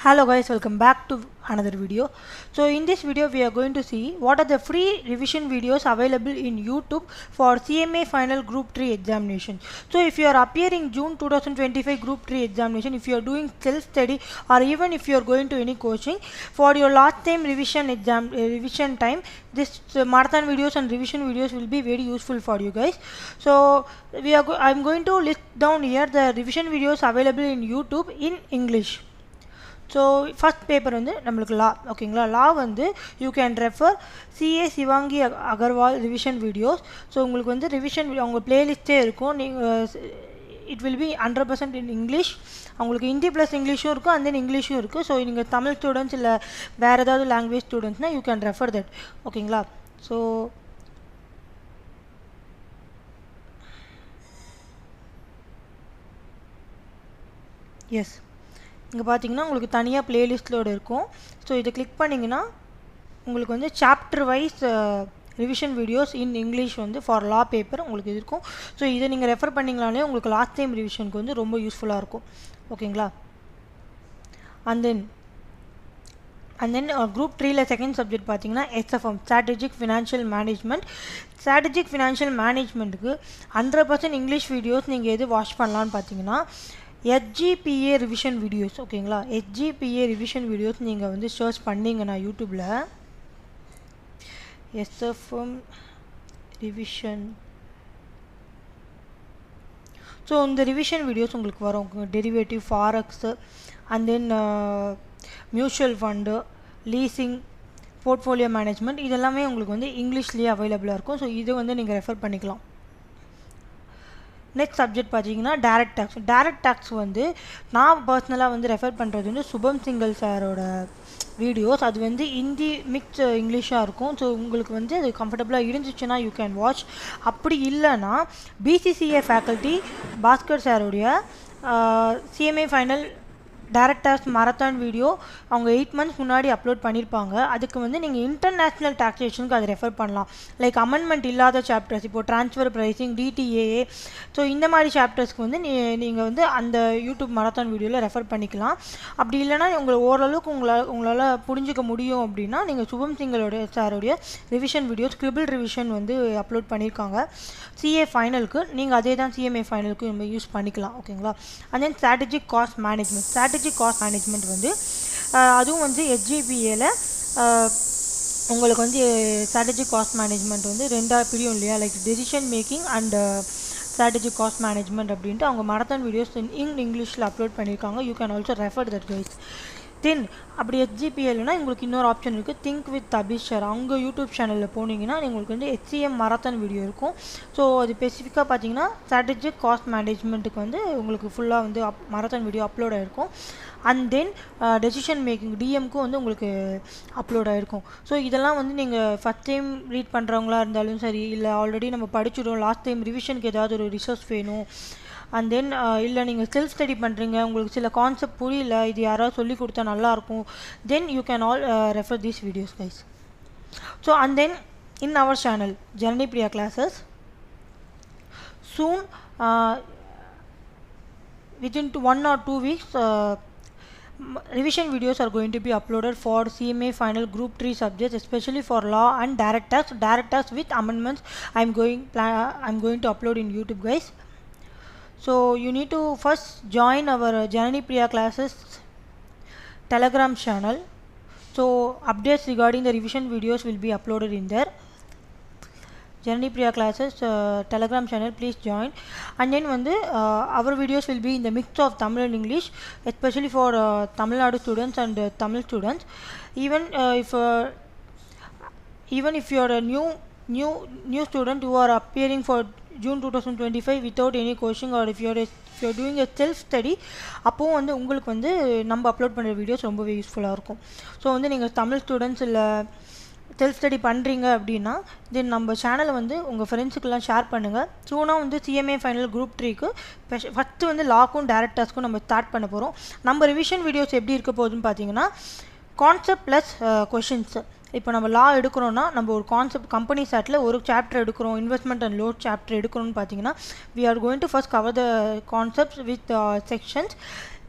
Hello guys, welcome back to another video. So in this video we are going to see what are the free revision videos available in YouTube for CMA final group 3 examination. So if you are appearing June 2025 group 3 examination, if you are doing self study or even if you are going to any coaching for your last time revision time, this marathon videos and revision videos will be very useful for you guys. So I'm going to list down here the revision videos available in YouTube in English. So first paper வந்து நம்மளுக்கு law, ஓகேங்களா. law வந்து you can refer CA Shivangi Agarwal revision videos. So உங்களுக்கு வந்து revision அவங்க பிளேலிஸ்ட்டே இருக்கும். நீங்கள் it will be 100% in English. அவங்களுக்கு ஹிந்தி ப்ளஸ் இங்கிலீஷும் இருக்கும், அண்ட் தென் இங்கிலீஷும் இருக்குது. ஸோ நீங்கள் தமிழ் ஸ்டூடெண்ட்ஸ் இல்லை வேறு ஏதாவது லாங்குவேஜ் ஸ்டூடெண்ட்ஸ்னால் யூ கேன் ரெஃபர் தட், ஓகேங்களா. ஸோ எஸ், இங்கே பார்த்தீங்கன்னா உங்களுக்கு தனியாக ப்ளேலிஸ்ட்லோடு இருக்கும். ஸோ இதை கிளிக் பண்ணிங்கன்னா உங்களுக்கு வந்து chapter wise revision videos in English வந்து ஃபார் லா பேப்பர் உங்களுக்கு இருக்கும். ஸோ இதை நீங்கள் ரெஃபர் பண்ணிங்களாலே உங்களுக்கு லாஸ்ட் டைம் ரிவிஷனுக்கு வந்து ரொம்ப யூஸ்ஃபுல்லாக இருக்கும், ஓகேங்களா. அண்ட் தென் குரூப் 3ல செகண்ட் சப்ஜெக்ட் பார்த்தீங்கன்னா SFM strategic financial management. Strategic financial மேனேஜ்மெண்ட்டுக்கு 100% இங்கிலீஷ் வீடியோஸ் நீங்கள் எது வாட்ச் பண்ணலான்னு பார்த்தீங்கன்னா HGPA ரிவிஷன் வீடியோஸ், ஓகேங்களா. HGPA ரிவிஷன் வீடியோஸ் நீங்கள் வந்து சர்ச் பண்ணிங்கன்னா யூடியூப்பில் SFM ரிவிஷன், ஸோ இந்த ரிவிஷன் வீடியோஸ் உங்களுக்கு வரும். Derivative, forex, and then mutual fund, leasing, portfolio management, இதெல்லாமே உங்களுக்கு வந்து இங்கிலீஷ்லேயே அவைலபிளாக இருக்கும். ஸோ இது வந்து நீங்கள் ரெஃபர் பண்ணிக்கலாம். நெக்ஸ்ட் சப்ஜெக்ட் பார்த்தீங்கன்னா டைரக்ட் டேக்ஸ். டைரக்ட் டேக்ஸ் வந்து நான் பர்சனலாக வந்து ரெஃபர் பண்ணுறது வந்து சுபம் சிங்கல் சாரோட வீடியோஸ். அது வந்து ஹிந்தி மிக்ஸ் இங்கிலீஷாக இருக்கும். ஸோ உங்களுக்கு வந்து அது கம்ஃபர்டபுளாக இருந்துச்சுன்னா யூ கேன் வாட்ச். அப்படி இல்லைன்னா BCCA ஃபேக்கல்ட்டி பாஸ்கர் சாருடைய CMA final directors marathon video அவங்க 8 months முன்னாடி அப்லோட் பண்ணியிருப்பாங்க. அதுக்கு வந்து நீங்கள் இன்டர்நேஷ்னல் டாக்ஸேஷனுக்கு அதை ரெஃபர் பண்ணலாம். லைக் அமெண்ட்மெண்ட் இல்லாத சாப்டர்ஸ், இப்போது ட்ரான்ஸ்ஃபர் ப்ரைஸிங், DTAA, ஸோ இந்த மாதிரி சாப்டர்ஸ்க்கு வந்து நீங்கள் வந்து அந்த யூடியூப் மராத்தான் வீடியோவில் ரெஃபர் பண்ணிக்கலாம். அப்படி இல்லைனா ஓரளவுக்கு உங்களால் புரிஞ்சிக்க முடியும் அப்படின்னா நீங்கள் சுபம் சிங்கலோட சாரோடைய ரிவிஷன் வீடியோஸ் ஸ்கிரிபிள் ரிவிஷன் வந்து அப்லோட் பண்ணியிருக்காங்க. CA ஃபைனலுக்கு நீங்கள் அதே தான் CMA ஃபைனலுக்கு நம்ம யூஸ் பண்ணிக்கலாம், ஓகேங்களா. And then strategic cost management. Strategic cost management வந்து அதுவும் வந்து HGPAல உங்களுக்கு வந்து ஸ்ட்ராட்டஜிக் காஸ்ட் மேனேஜ்மெண்ட் வந்து ரெண்டாக பிரியும் இல்லையா, like decision making and strategic cost management அப்படின்ட்டு அவங்க மராத்தான் வீடியோஸ் இங்கிலீஷில் அப்லோட் பண்ணியிருக்காங்க. You can also refer that guys. Then அப்படி HGPAலனா உங்களுக்கு இன்னொரு ஆப்ஷன் இருக்குது, திங்க் வித் அபிஷர். அவங்க யூடியூப் சேனலில் போனீங்கன்னா உங்களுக்கு வந்து HCM மராத்தான் வீடியோ இருக்கும். ஸோ அது ஸ்பெசிஃபிக்காக பார்த்தீங்கன்னா ஸ்ட்ராட்டஜிக் காஸ்ட் மேனேஜ்மெண்ட்டுக்கு வந்து உங்களுக்கு ஃபுல்லாக வந்து மராத்தான் வீடியோ அப்லோட் ஆகிருக்கும். அண்ட் தென் டெசிஷன் மேக்கிங் DMக்கும் வந்து உங்களுக்கு அப்லோட் ஆகிருக்கும். ஸோ இதெல்லாம் வந்து நீங்கள் ஃபஸ்ட் டைம் ரீட் பண்ணுறவங்களா இருந்தாலும் சரி, இல்லை ஆல்ரெடி நம்ம படிச்சிடும் லாஸ்ட் டைம் ரிவிஷனுக்கு ஏதாவது ஒரு ரிசோர்ஸ் வேணும், அண்ட் தென் இல்லை நீங்கள் செல்ஃப் ஸ்டடி பண்ணுறீங்க, உங்களுக்கு சில கான்செப்ட் புரியல, இது யாராவது சொல்லி கொடுத்தா நல்லாயிருக்கும், then you can all refer these videos guys. So and then in our channel Janani Priya classes soon within 1 or 2 weeks revision videos are going to be uploaded for CMA final group 3 subjects, especially for law and direct tax with amendments. I'm going to upload in YouTube guys. So you need to first join our Janani Priya classes Telegram channel. So updates regarding the revision videos will be uploaded in there. Janani Priya classes Telegram channel, please join. And then வந்து our videos will be in the mix of Tamil and English, especially for Tamil Nadu students and Tamil students. Even if you are a new student who are appearing for June 2025 without any coaching, or if you are doing a self study, அப்போவும் வந்து உங்களுக்கு வந்து நம்ம upload பண்ணுற videos ரொம்பவே யூஸ்ஃபுல்லாக இருக்கும். So வந்து நீங்கள் தமிழ் ஸ்டூடெண்ட்ஸ் இல்லை செல்ஃப் ஸ்டடி பண்ணுறீங்க அப்படின்னா தென் நம்ம சேனலை வந்து உங்கள் ஃப்ரெண்ட்ஸுக்கெல்லாம் ஷேர் பண்ணுங்கள். சூனாக வந்து CMA ஃபைனல் குரூப் 3க்கு ஃபஸ்ட்டு வந்து லாக்கும் டேரக்டர்ஸ்க்கும் நம்ம ஸ்டார்ட் பண்ண போகிறோம். நம்ம ரிவிஷன் வீடியோஸ் எப்படி இருக்க போகுதுன்னு பார்த்தீங்கன்னா கான்செப்ட் ப்ளஸ் கொஷின்ஸ். இப்போ நம்ம லா எடுக்கிறோன்னா நம்ம ஒரு கான்செப்ட் கம்பெனி சாட்டில் ஒரு சாப்டர் எடுக்கிறோம், இன்வெஸ்ட்மெண்ட் அண்ட் லோட் சாப்டர் எடுக்கிறோன்னு பார்த்தீங்கன்னா we are going to first cover the concepts with sections.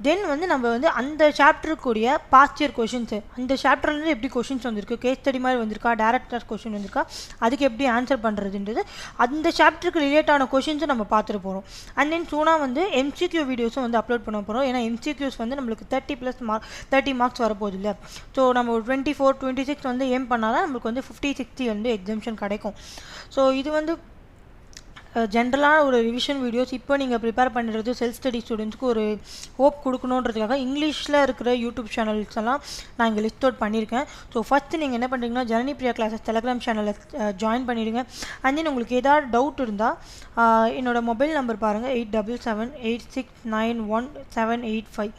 தென் வந்து நம்ம வந்து அந்த சாப்டருக்குரிய பாஸ்ட் இயர் கொஷின்ஸு அந்த சாப்டர்லேருந்து எப்படி கொஷின்ஸ் வந்திருக்கு, கேஸ் ஸ்டடி மாதிரி வந்திருக்கா, டேரக்டர் கொஷின் வந்திருக்கா, அதுக்கு எப்படி ஆன்சர் பண்ணுறதுன்றது அந்த சாப்டருக்கு ரிலேட்டான கொஷின்ஸும் நம்ம பார்த்துட்டு போகிறோம். அண்ட் தென் சூனா வந்து எம்சிக்யூ வீடியோஸும் வந்து அப்லோட் பண்ண போகிறோம். ஏன்னா எம்சிக்யூஸ் வந்து நம்மளுக்கு 30 மார்க்ஸ் வரப்போகுது இல்லை. ஸோ நம்ம ஒரு 24, 26 வந்து ஏம் பண்ணால் தான் நம்மளுக்கு வந்து 50, 60 வந்து எக்ஸாம்ஷன் கிடைக்கும். ஸோ இது வந்து ஜென்ரலான ஒரு ரிவிஷன் வீடியோஸ். இப்போ நீங்கள் ப்ரிப்பேர் பண்ணுறது செல்ஃப் ஸ்டடி ஸ்டூடெண்ட்ஸ்க்கு ஒரு ஹோப் கொடுக்கணுன்றதுக்காக இங்கிலீஷில் இருக்கிற யூடியூப் சேனல்ஸ் எல்லாம் நான் இங்கே லிஸ்ட் அவுட் பண்ணியிருக்கேன். ஸோ ஃபஸ்ட்டு நீங்கள் என்ன பண்ணுறீங்கன்னா ஜனனி பிரியா கிளாஸஸ் டெலகிராம் சேனலில் ஜாயின் பண்ணிவிடுங்க. அண்ட் தென் உங்களுக்கு ஏதாவது டவுட் இருந்தால் என்னோடய மொபைல் நம்பர் பாருங்கள் 8778691785.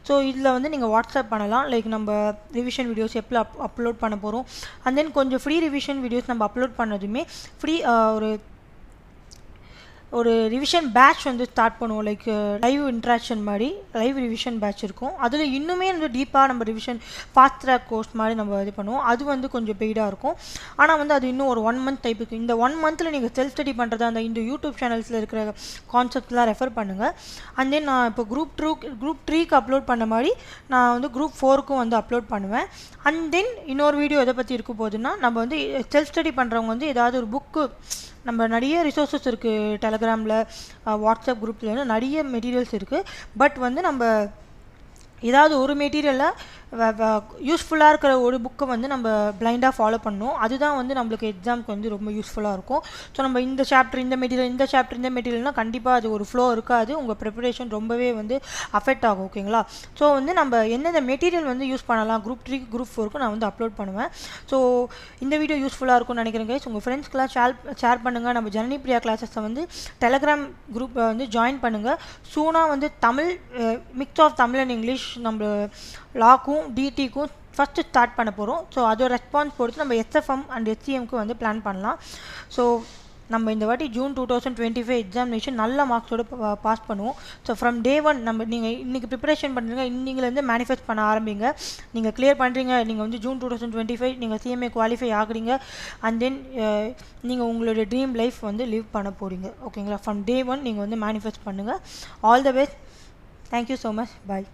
ஸோ இதில் வந்து நீங்கள் வாட்ஸ்அப் பண்ணலாம். லைக் நம்ம ரிவிஷன் வீடியோஸ் எப்போ அப்லோட் பண்ண போகிறோம். அண்ட் தென் கொஞ்சம் ஃப்ரீ ரிவிஷன் வீடியோஸ் நம்ம அப்லோட் பண்ணதுமே ஃப்ரீ ஒரு ரிவிஷன் பேட்ச் வந்து ஸ்டார்ட் பண்ணுவோம். லைக் லைவ் இன்ட்ராக்ஷன் மாதிரி லைவ் ரிவிஷன் பேட்ச் இருக்கும். அதில் இன்னுமே வந்து டீப்பாக நம்ம ரிவிஷன் ஃபாஸ்ட் ட்ராக் கோர்ஸ் மாதிரி நம்ம இது பண்ணுவோம். அது வந்து கொஞ்சம் பெய்டாக இருக்கும். ஆனால் வந்து அது இன்னும் ஒரு 1 மந்த் டைப்புக்கு. இந்த 1 மந்தில் நீங்கள் செல்ஃப் ஸ்டடி பண்ணுறது அந்த இந்த யூடியூப் சேனல்ஸில் இருக்கிற கான்செப்ட்லாம் ரெஃபர் பண்ணுங்கள். அண்ட் தென் நான் இப்போ குரூப் 3க்கு அப்லோட் பண்ண மாதிரி நான் வந்து குரூப் 4க்கும் வந்து அப்லோட் பண்ணுவேன். அண்ட் தென் இன்னொரு வீடியோ எதை பற்றி இருக்க போகுதுன்னா, நம்ம வந்து செல்ஃப் ஸ்டடி பண்ணுறவங்க வந்து ஏதாவது ஒரு புக்கு, நம்ம நிறைய ரிசோர்ஸஸ் இருக்குது டெலகிராமில், வாட்ஸ்அப் குரூப்பில் நிறைய மெட்டீரியல்ஸ் இருக்குது. பட் வந்து நம்ம ஏதாவது ஒரு மெட்டீரியலில் யூஸ்ஃபுல்லாக இருக்கிற ஒரு புக்கை வந்து நம்ம பிளைண்டாக ஃபாலோ பண்ணணும். அதுதான் வந்து நம்மளுக்கு எக்ஸாமுக்கு வந்து ரொம்ப யூஸ்ஃபுல்லாக இருக்கும். ஸோ நம்ம இந்த சாப்டர் இந்த மெட்டீரியல்னால் கண்டிப்பாக அது ஒரு ஃப்ளோ இருக்காது. உங்கள் ப்ரிப்பரேஷன் ரொம்பவே வந்து அஃபெக்ட் ஆகும். ஓகேங்களா? ஸோ வந்து நம்ம எந்தெந்த மெட்டீரியல் வந்து யூஸ் பண்ணலாம் குரூப் 3 குரூப் 4க்கு நான் வந்து அப்லோட் பண்ணுவேன். ஸோ இந்த வீடியோ யூஸ்ஃபுல்லாக இருக்கும்னு நினைக்கிறேன் கைஸ். உங்கள் ஃப்ரெண்ட்ஸ்க்கெலாம் ஷேர் பண்ணுங்கள். நம்ம ஜனனி பிரியா கிளாஸஸை வந்து டெலகிராம் குரூப்பை வந்து ஜாயின் பண்ணுங்கள். சூனா வந்து Tamil mix of Tamil and English நம்ம லாக்கும் டிடிக்கும் ஃபஸ்ட்டு ஸ்டார்ட் பண்ண போகிறோம். ஸோ அதோட ரெஸ்பான்ஸ் பொறுத்து நம்ம எஸ்எஃப்எம் அண்ட் எஸ்சிஎம்க்கு வந்து பிளான் பண்ணலாம். ஸோ நம்ம இந்த வாட்டி ஜூன் 2025 எக்ஸாமினேஷன் நல்ல மார்க்ஸோடு பாஸ் பண்ணுவோம். ஸோ ஃப்ரம் டே 1 நீங்கள் இன்றைக்கி ப்ரிப்பரேஷன் பண்ணுறீங்க, இன்னிலேருந்து மேனிஃபெஸ்ட் பண்ண ஆரம்பிங்க. நீங்கள் கிளியர் பண்ணுறீங்க, நீங்கள் வந்து ஜூன் 2025 நீங்கள் சிஎம்ஏ குவாலிஃபை ஆகுறீங்க. அண்ட் தென் நீங்கள் உங்களோட ட்ரீம் லைஃப் வந்து லிவ் பண்ண போகிறீங்க. ஓகேங்களா? ஃப்ரம் டே 1 நீங்கள் வந்து மேனிஃபெஸ்ட் பண்ணுங்கள். All the best. Thank you so much. Bye.